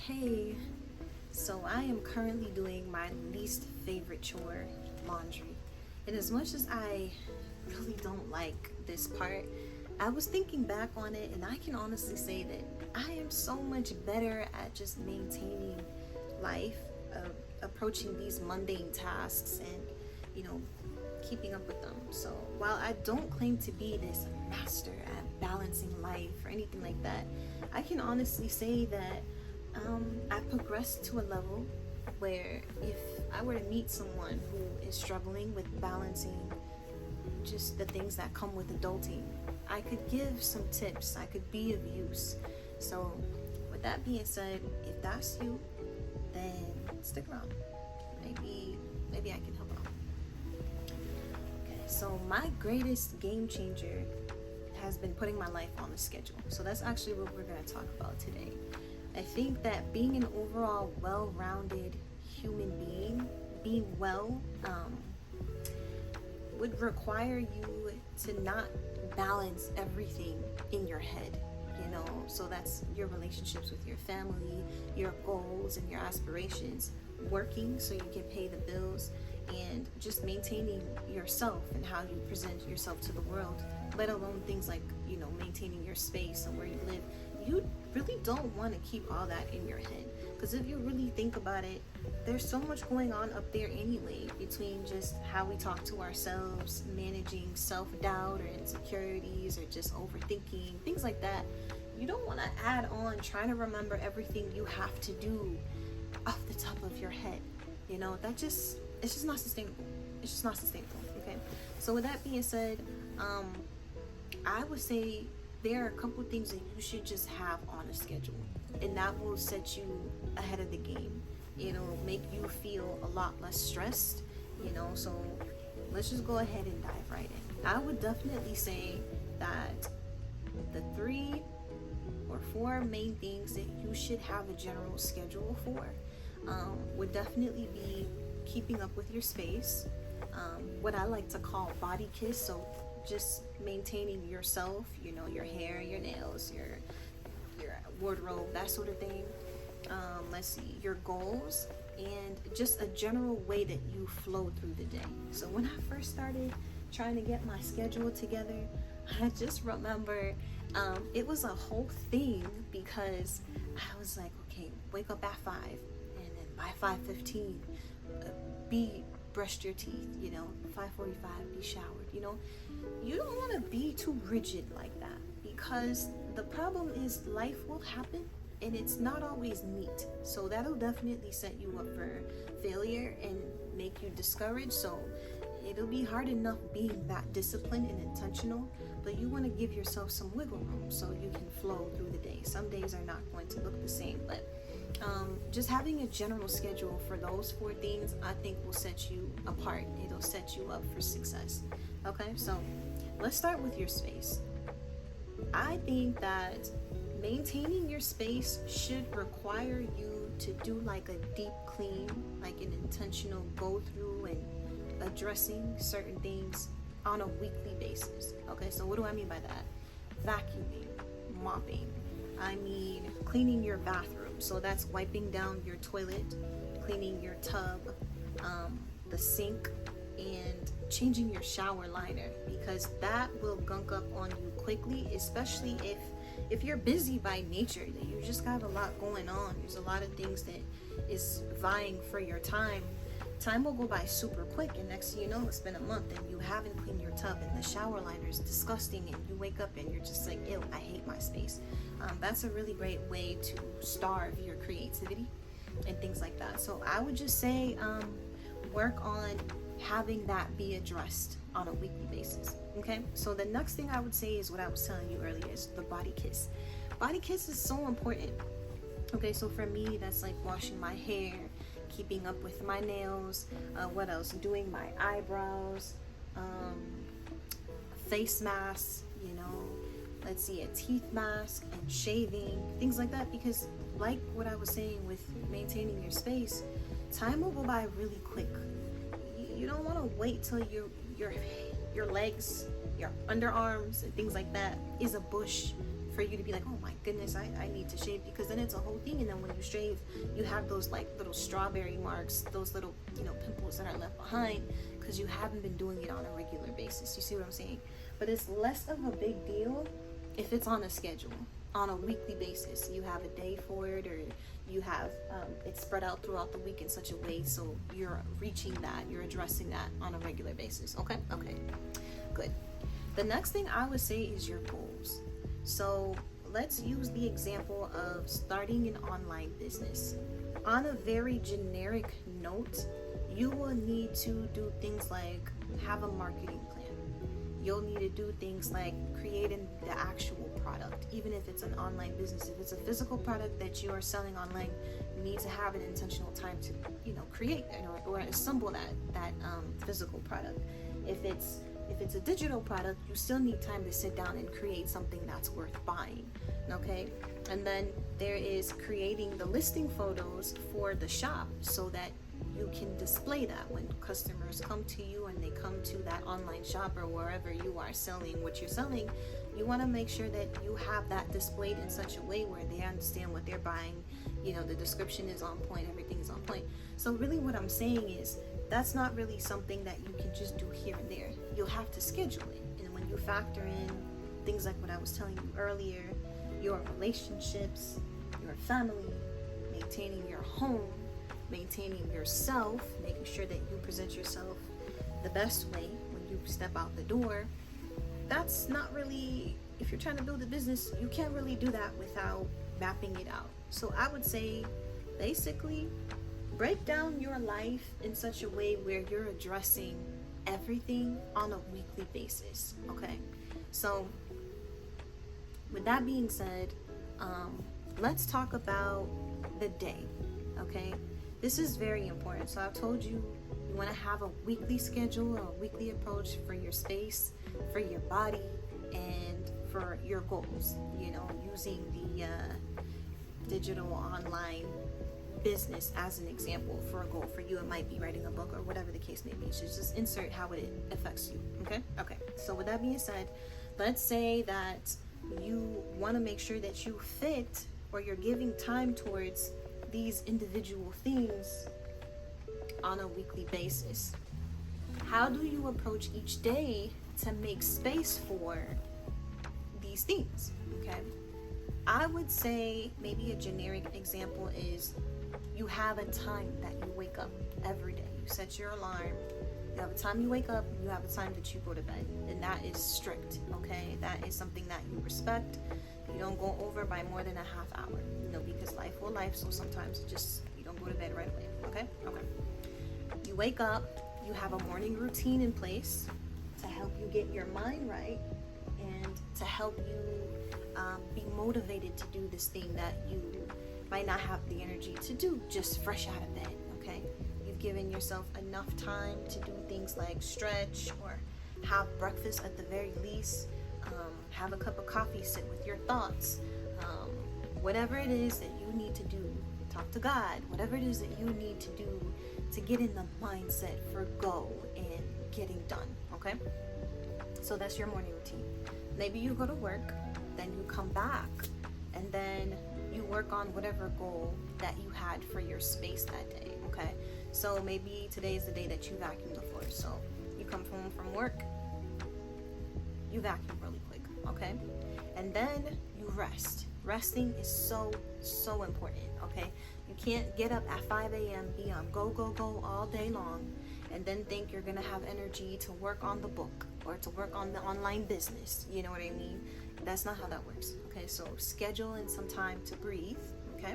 Hey, so I am currently doing my least favorite chore, laundry. And as much as I really don't like this part, I was thinking back on it and I can honestly say that I am so much better at just maintaining life, approaching these mundane tasks and, you know, keeping up with them. So while I don't claim to be this master at balancing life or anything like that, I can honestly say that I progressed to a level where if I were to meet someone who is struggling with balancing just the things that come with adulting, I could give some tips, I could be of use. So, with that being said, if that's you, then stick around. Maybe I can help out. Okay, so my greatest game changer has been putting my life on a schedule. So that's actually what we're going to talk about today. I think that being an overall well-rounded human being well, would require you to not balance everything in your head. So that's your relationships with your family, your goals and your aspirations, working so you can pay the bills, and just maintaining yourself and how you present yourself to the world, let alone things like maintaining your space and where you live. You really don't want to keep all that in your head, because if you really think about it, there's so much going on up there anyway, between just how we talk to ourselves, managing self-doubt or insecurities, or just overthinking, things like that. You don't want to add on trying to remember everything you have to do off the top of your head. It's just not sustainable. Okay, so with that being said, I would say there are a couple things that you should just have on a schedule, and that will set you ahead of the game. It'll make you feel a lot less stressed. So let's just go ahead and dive right in. I would definitely say that the 3 or 4 main things that you should have a general schedule for would definitely be keeping up with your space, what I like to call body kiss. So just maintaining yourself, your hair, your nails, your wardrobe, that sort of thing. Let's see, your goals, and just a general way that you flow through the day. So when I first started trying to get my schedule together, I just remember it was a whole thing, because I was like, okay, wake up at 5, and then by 5:15, brushed your teeth, 5:45, be showered. You don't want to be too rigid like that, because the problem is life will happen and it's not always neat. So that'll definitely set you up for failure and make you discouraged. So it'll be hard enough being that disciplined and intentional, but you want to give yourself some wiggle room so you can flow through the day. Some days are not going to look the same, but just having a general schedule for those 4 things, I think, will set you apart. It'll set you up for success. Okay, so let's start with your space. I think that maintaining your space should require you to do like a deep clean, like an intentional go through and addressing certain things on a weekly basis. Okay, so what do I mean by that? Vacuuming, mopping. I mean cleaning your bathroom. So that's wiping down your toilet, cleaning your tub, the sink, and changing your shower liner, because that will gunk up on you quickly, especially if you're busy by nature. You just got a lot going on. There's a lot of things that is vying for your time. Time will go by super quick, and next thing you know, it's been a month and you haven't cleaned your tub, and the shower liner is disgusting, and you wake up and you're just like, ew, I hate my space. That's a really great way to starve your creativity and things like that. So I would just say work on having that be addressed on a weekly basis. Okay, so the next thing I would say is what I was telling you earlier, is the body kiss. Body kiss is so important. Okay, so for me, that's like washing my hair, keeping up with my nails, what else, doing my eyebrows, face masks, let's see, a teeth mask, and shaving, things like that. Because like what I was saying with maintaining your space, time will go by really quick. You don't want to wait till your legs, your underarms, and things like that is a bush for you to be like, oh my goodness, I need to shave, because then it's a whole thing. And then when you shave, you have those like little strawberry marks, those little, pimples that are left behind because you haven't been doing it on a regular basis. You see what I'm saying? But it's less of a big deal if it's on a schedule, on a weekly basis. You have a day for it, or you have it spread out throughout the week in such a way so you're reaching that, you're addressing that on a regular basis. Okay, good. The next thing I would say is your goals. So let's use the example of starting an online business. On a very generic note, you will need to do things like have a marketing plan. You'll need to do things like creating the actual product, even if it's an online business. If it's a physical product that you are selling online, you need to have an intentional time to, create or assemble that physical product. If it's a digital product, you still need time to sit down and create something that's worth buying. Okay? And then there is creating the listing photos for the shop so that you can display that when customers come to you and they come to that online shop or wherever you are selling what you're selling. You want to make sure that you have that displayed in such a way where they understand what they're buying. The description is on point, everything is on point. So really what I'm saying is that's not really something that you can just do here and there. You'll have to schedule it. And when you factor in things like what I was telling you earlier, your relationships, your family, maintaining your home, maintaining yourself, making sure that you present yourself the best way when you step out the door, that's not really, if you're trying to build a business, you can't really do that without mapping it out. So I would say basically break down your life in such a way where you're addressing everything on a weekly basis. Okay, so with that being said, let's talk about the day. Okay, this is very important. So I've told you want to have a weekly schedule or a weekly approach for your space, for your body, and for your goals. Using the digital online business as an example for a goal. For you, it might be writing a book or whatever the case may be. So just insert how it affects you. Okay. So with that being said, let's say that you want to make sure that you fit, or you're giving time towards these individual things on a weekly basis. How do you approach each day to make space for these things? Okay, I would say maybe a generic example is you have a time that you wake up every day. You set your alarm. You have a time you wake up, you have a time that you go to bed, and that is strict. Okay, that is something that you respect. You don't go over by more than a half hour, because life will life, so sometimes you don't go to bed right away. Okay. You wake up, you have a morning routine in place to help you get your mind right and to help you be motivated to do this thing that you might not have the energy to do just fresh out of bed. Okay, you've given yourself enough time to do things like stretch or have breakfast at the very least, have a cup of coffee, sit with your thoughts, whatever it is that you need to do, talk to God, whatever it is that you need to do to get in the mindset for go and getting done. Okay, so that's your morning routine. Maybe you go to work, then you come back, and then you work on whatever goal that you had for your space that day. Okay, so maybe today is the day that you vacuum the floor. So you come home from work, you vacuum really quick. Okay, and then you rest. Resting is so important. Okay, you can't get up at 5 a.m., be on go all day long, and then think you're gonna have energy to work on the book or to work on the online business. You know what I mean? That's not how that works. Okay, so schedule in some time to breathe. Okay,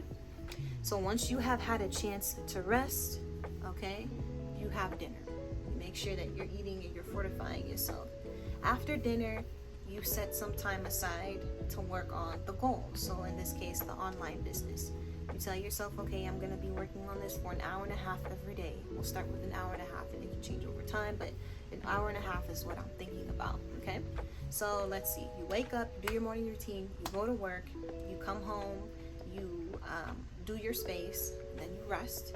so once you have had a chance to rest, okay, you have dinner. You make sure that you're eating and you're fortifying yourself. After dinner, you set some time aside to work on the goal. So in this case, the online business. You tell yourself, okay, I'm going to be working on this for an hour and a half every day. We'll start with an hour and a half, and it can change over time, but an hour and a half is what I'm thinking about. Okay, so let's see. You wake up, do your morning routine, you go to work, you come home, you do your space, and then you rest,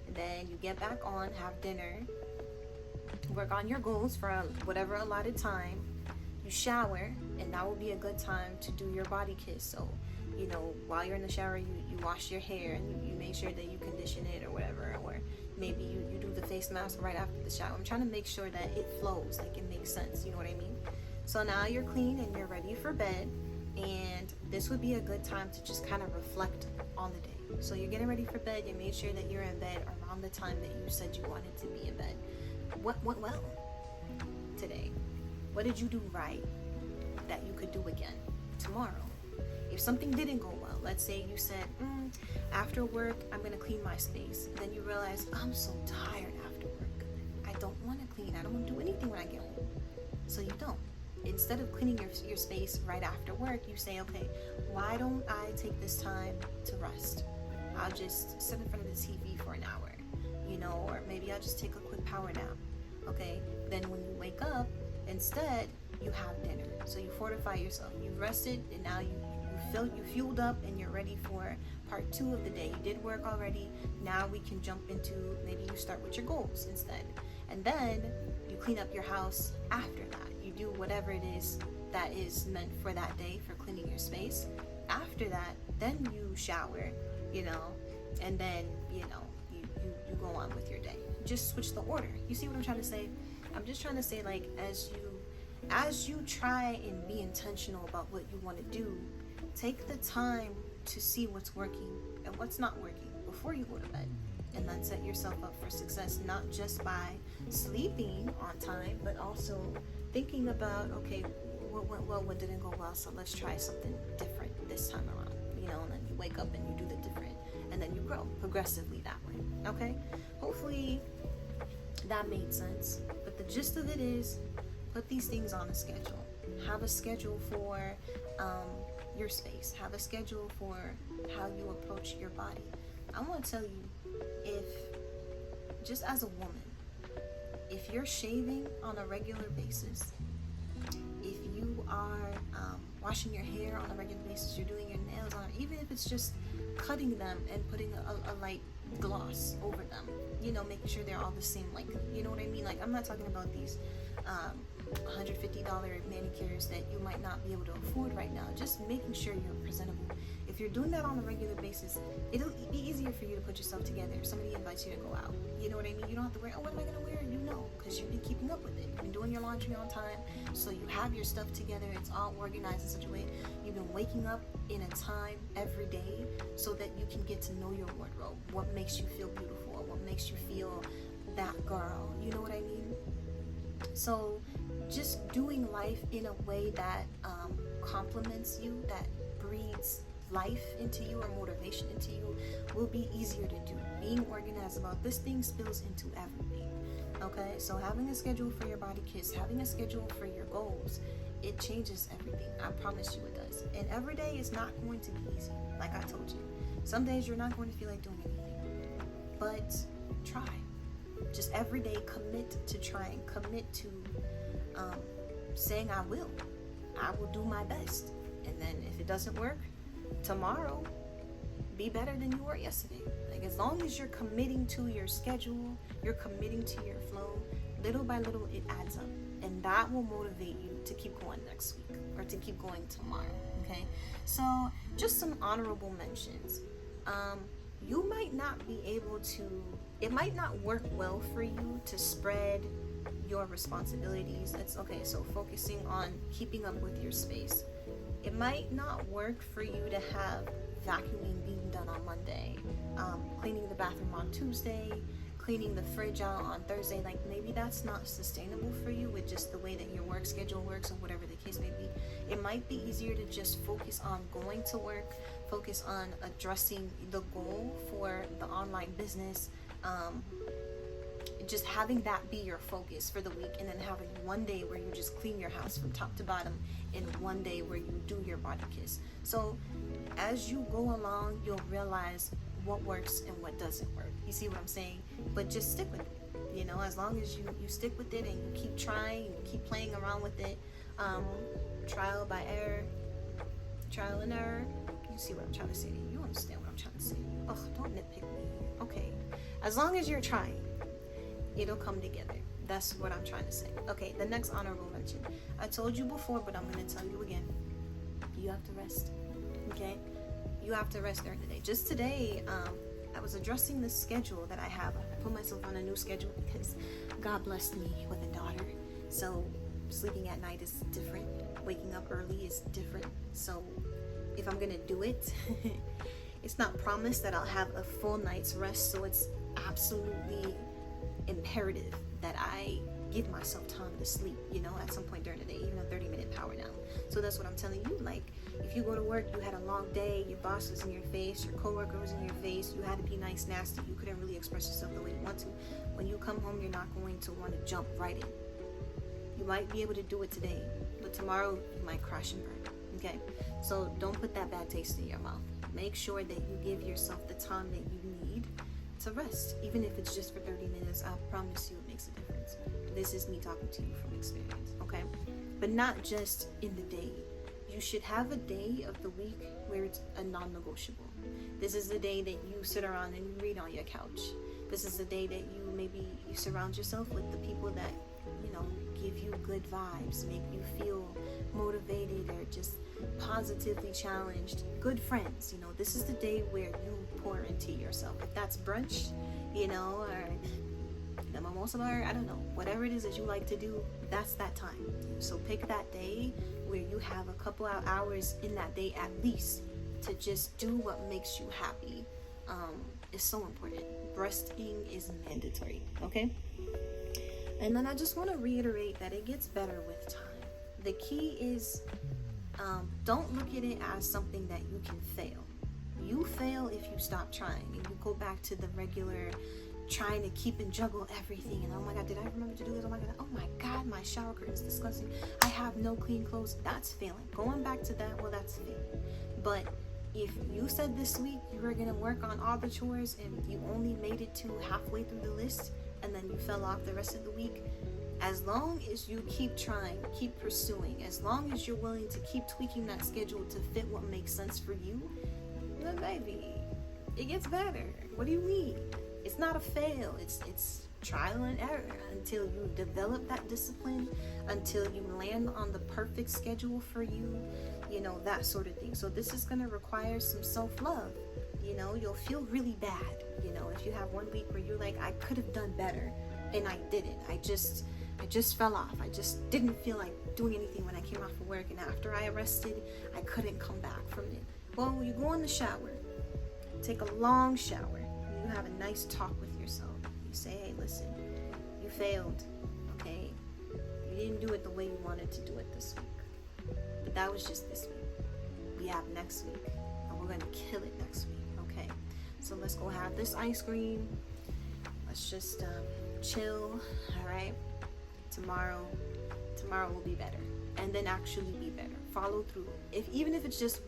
and then you get back on, have dinner, work on your goals for whatever allotted time. you shower, and that will be a good time to do your body kiss. So, while you're in the shower, you wash your hair, and you make sure that you condition it or whatever, or maybe you do the face mask right after the shower. I'm trying to make sure that it flows, like it makes sense, you know what I mean? So now you're clean and you're ready for bed, and this would be a good time to just kind of reflect on the day. So you're getting ready for bed, you made sure that you're in bed around the time that you said you wanted to be in bed. What went well today? What did you do right that you could do again tomorrow? If something didn't go well, let's say you said, after work, I'm going to clean my space. Then you realize, I'm so tired after work. I don't want to clean. I don't want to do anything when I get home. So you don't. Instead of cleaning your space right after work, you say, okay, why don't I take this time to rest? I'll just sit in front of the TV for an hour, or maybe I'll just take a quick power nap. Okay, then when you wake up, instead, you have dinner. So you fortify yourself. You've rested, and now you fueled up, and you're ready for part 2 of the day. You did work already. Now we can jump into, maybe you start with your goals instead. And then you clean up your house after that. You do whatever it is that is meant for that day for cleaning your space. After that, then you shower, and then, you go on with your day. Just switch the order. You see what I'm trying to say? I'm just trying to say, like, as you try and be intentional about what you want to do, take the time to see what's working and what's not working before you go to bed, and then set yourself up for success, not just by sleeping on time, but also thinking about, okay, what went well, what didn't go well, so let's try something different this time around, and then you wake up and you do the different, and then you grow progressively that way. Okay, hopefully that made sense. But the gist of it is, put these things on a schedule. Have a schedule for your space. Have a schedule for how you approach your body. I want to tell you, if just as a woman, if you're shaving on a regular basis, if you are washing your hair on a regular basis, you're doing your nails on, even if it's just cutting them and putting a light gloss over them, making sure they're all the same length, you know what I mean? Like, I'm not talking about these $150 manicures that you might not be able to afford right now. Just making sure you're presentable. If you're doing that on a regular basis, it'll be easier for you to put yourself together if somebody invites you to go out. You know what I mean? You don't have to worry, what am I going to wear? Because you've been keeping up with it. You've been doing your laundry on time, so you have your stuff together. It's all organized in such a way. You've been waking up in a time every day so that you can get to know your wardrobe. What makes you feel beautiful? What makes you feel that girl? You know what I mean? So just doing life in a way that complements you, that breeds life into you or motivation into you, will be easier to do. Being organized about this thing spills into everything. Okay, so having a schedule for your body kiss, having a schedule for your goals, it changes everything. I promise you it does. And every day is not going to be easy, like I told you. Some days you're not going to feel like doing anything, but try. Just every day commit to trying, commit to saying I will do my best. And then if it doesn't work, tomorrow be better than you were yesterday. Like, as long as you're committing to your schedule, you're committing to your flow, little by little it adds up, and that will motivate you to keep going next week or to keep going tomorrow. Okay, so just some honorable mentions. You might not be able to, it might not work well for you to spread your responsibilities. That's okay. So focusing on keeping up with your space. It might not work for you to have vacuuming being done on Monday, cleaning the bathroom on Tuesday, cleaning the fridge out on Thursday. Like, maybe that's not sustainable for you with just the way that your work schedule works or whatever the case may be. It might be easier to just focus on going to work, focus on addressing the goal for the online business, just having that be your focus for the week, and then having one day where you just clean your house from top to bottom, and one day where you do your body kiss. So as you go along, you'll realize what works and what doesn't work. You see what I'm saying? But just stick with it. As long as you stick with it and you keep trying, you keep playing around with it, trial by error, trial and error. You see what I'm trying to say to you. You understand what I'm trying to say to you. Ugh, don't nitpick me. Okay. As long as you're trying, it'll come together. That's what I'm trying to say. Okay, the next honorable mention. I told you before, but I'm going to tell you again. You have to rest. Okay? You have to rest during the day. Just today, I was addressing the schedule that I have. I put myself on a new schedule because God blessed me with a daughter. So sleeping at night is different. Waking up early is different. So if I'm going to do it, it's not promised that I'll have a full night's rest. So it's absolutely imperative that I give myself time to sleep, at some point during the day, even a 30-minute power nap. So that's what I'm telling you. Like, if you go to work, you had a long day, your boss was in your face, your coworker was in your face, you had to be nice, nasty, you couldn't really express yourself the way you want to. When you come home, you're not going to want to jump right in. You might be able to do it today, but tomorrow you might crash and burn. Okay? So don't put that bad taste in your mouth. Make sure that you give yourself the time that you need to rest, even if it's just for 30 minutes. I promise you it makes a difference. This is me talking to you from experience, okay? But not just in the day. You should have a day of the week where it's a non-negotiable. This is the day that you sit around and you read on your couch. This is the day that you surround yourself with the people that, give you good vibes, make you feel motivated or just positively challenged. Good friends, this is the day where you pour into yourself. If that's brunch, or the mimosa bar, I don't know, whatever it is that you like to do, that's that time. So pick that day where you have a couple of hours in that day at least to just do what makes you happy. It's so important. Resting is mandatory, okay? And then I just want to reiterate that it gets better with time. The key is don't look at it as something that you can fail. You fail if you stop trying and you go back to the regular trying to keep and juggle everything. And oh my God, did I remember to do this? Oh my God, my shower curtain is disgusting. I have no clean clothes. That's failing. Going back to that, well, that's failing. But if you said this week you were going to work on all the chores and you only made it to halfway through the list and then you fell off the rest of the week, as long as you keep trying, keep pursuing, as long as you're willing to keep tweaking that schedule to fit what makes sense for you, then baby, it gets better. What do you mean? It's not a fail. It's trial and error until you develop that discipline, until you land on the perfect schedule for you, that sort of thing. So this is going to require some self-love. You'll feel really bad, if you have 1 week where you're like, I could have done better and I didn't. I just fell off. I just didn't feel like doing anything when I came off of work, and after I rested, I couldn't come back from it. Well, you go in the shower, take a long shower, you have a nice talk with yourself. You say, hey, listen, you failed, okay? You didn't do it the way you wanted to do it this week. But that was just this week. We have next week, and we're going to kill it next week, okay? So let's go have this ice cream. Let's just chill, all right? Tomorrow will be better. And then actually be better. Follow through. Even if it's just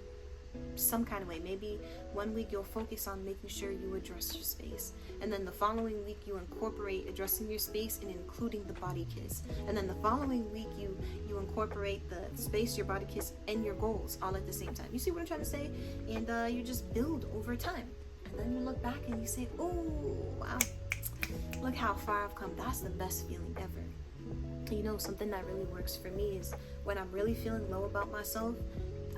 some kind of way. Maybe 1 week you'll focus on making sure you address your space, and then the following week you incorporate addressing your space and including the body kiss, and then the following week you incorporate the space, your body kiss, and your goals all at the same time. You see what I'm trying to say? And you just build over time, and then you look back and you say, oh wow, look how far I've come. That's the best feeling ever. Something that really works for me is when I'm really feeling low about myself,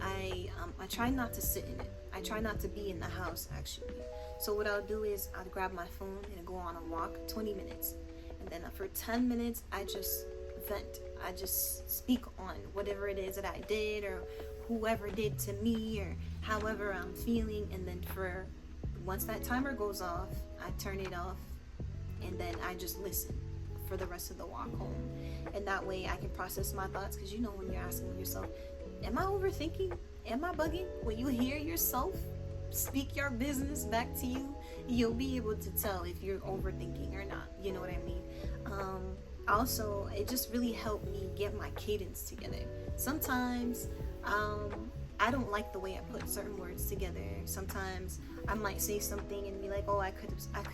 I try not to sit in it. I try not to be in the house, actually. So what I'll do is I'll grab my phone and go on a walk, 20 minutes. And then for 10 minutes, I just vent. I just speak on whatever it is that I did or whoever did to me or however I'm feeling. And then once that timer goes off, I turn it off and then I just listen for the rest of the walk home. And that way I can process my thoughts, because when you're asking yourself, am I overthinking? Am I bugging? When you hear yourself speak your business back to you, you'll be able to tell if you're overthinking or not. You know what I mean? Also, it just really helped me get my cadence together. Sometimes I don't like the way I put certain words together. Sometimes I might say something and be like, oh, I could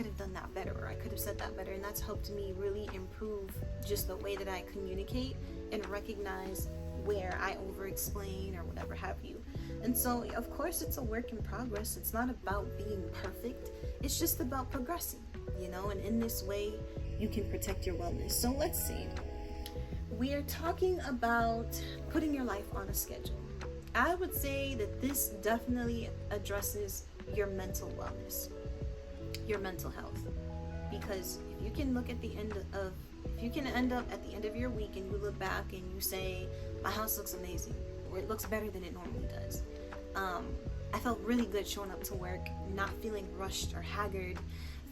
have done that better, or I could have said that better. And that's helped me really improve just the way that I communicate and recognize where I over-explain or whatever have you. And so, of course, it's a work in progress. It's not about being perfect. It's just about progressing, and in this way, you can protect your wellness. So let's see. We are talking about putting your life on a schedule. I would say that this definitely addresses your mental wellness, your mental health. Because if you can look at the end of, if you can end up at the end of your week and you look back and you say, my house looks amazing, or it looks better than it normally does. I felt really good showing up to work, not feeling rushed or haggard,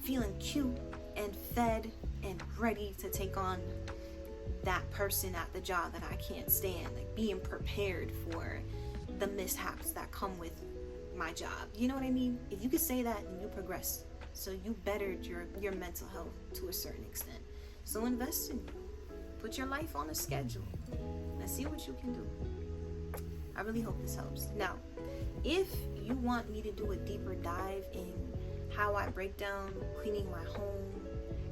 feeling cute and fed and ready to take on that person at the job that I can't stand, like being prepared for the mishaps that come with my job. You know what I mean? If you could say that, then you progressed. So you bettered your mental health to a certain extent. So invest in you. Put your life on a schedule and see what you can do. I really hope this helps. Now, if you want me to do a deeper dive in how I break down cleaning my home,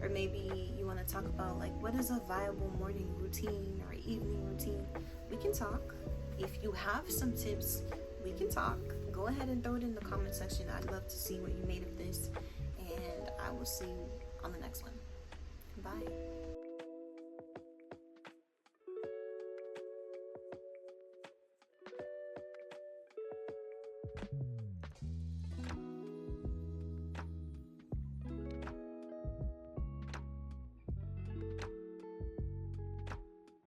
or maybe you want to talk about like what is a viable morning routine or evening routine, we can talk. If you have some tips, we can talk. Go ahead and throw it in the comment section. I'd love to see what you made of this, and I will see you on the next one. Bye.